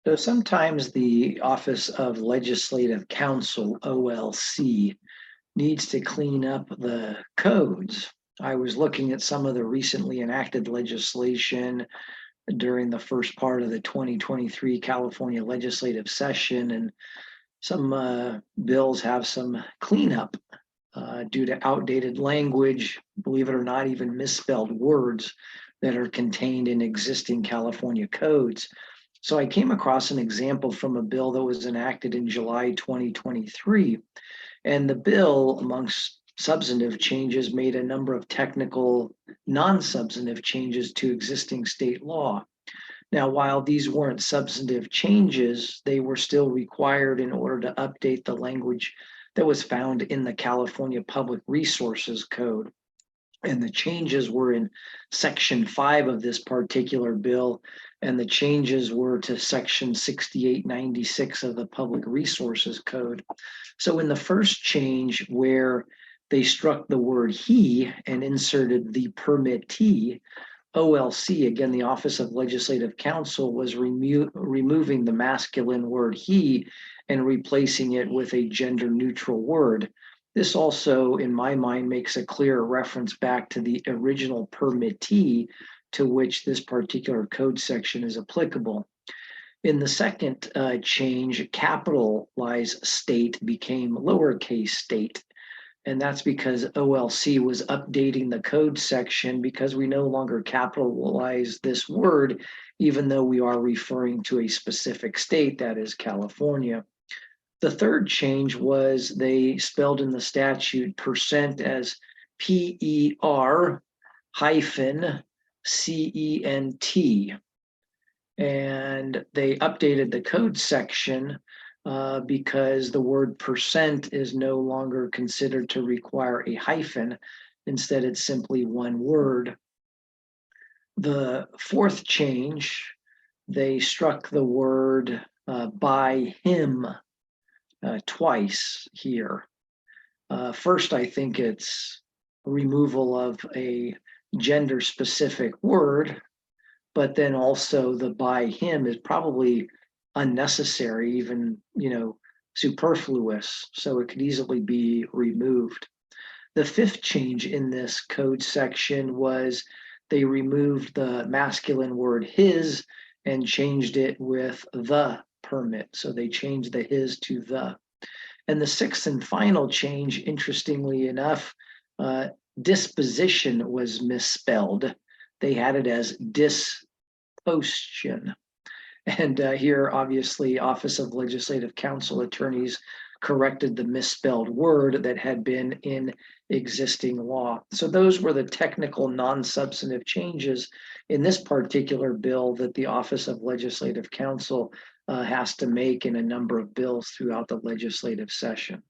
So sometimes the Office of Legislative Counsel, OLC, needs to clean up the codes. I was looking at some of the recently enacted legislation during the first part of the 2023 California legislative session, and some bills have some cleanup due to outdated language, believe it or not, even misspelled words that are contained in existing California codes. So I came across an example from a bill that was enacted in July 2023. And the bill, amongst substantive changes, made a number of technical, non-substantive changes to existing state law. Now, while these weren't substantive changes, they were still required in order to update the language that was found in the California Public Resources Code. And the changes were in Section 5 of this particular bill, and the changes were to Section 6896 of the Public Resources Code. So in the first change, where they struck the word he and inserted the permittee, OLC, again, the Office of Legislative Counsel, was removing the masculine word he and replacing it with a gender neutral word. This also, in my mind, makes a clear reference back to the original permittee to which this particular code section is applicable. In the second change, capitalized state became lowercase state. And that's because OLC was updating the code section because we no longer capitalize this word, even though we are referring to a specific state, that is California. The third change was they spelled in the statute percent as PER hyphen CENT. And they updated the code section because the word percent is no longer considered to require a hyphen. Instead, it's simply one word. The fourth change, they struck the word by him twice here. First, I think it's removal of a gender specific word, but then also the by him is probably unnecessary, even, superfluous, so it could easily be removed. The fifth change in this code section was they removed the masculine word his and changed it with the permit. So they changed the his to the. And the sixth and final change, interestingly enough, disposition was misspelled. They had it as disposition. And here, obviously, Office of Legislative Counsel attorneys corrected the misspelled word that had been in existing law. So those were the technical, non-substantive changes in this particular bill that the Office of Legislative Counsel has to make in a number of bills throughout the legislative session.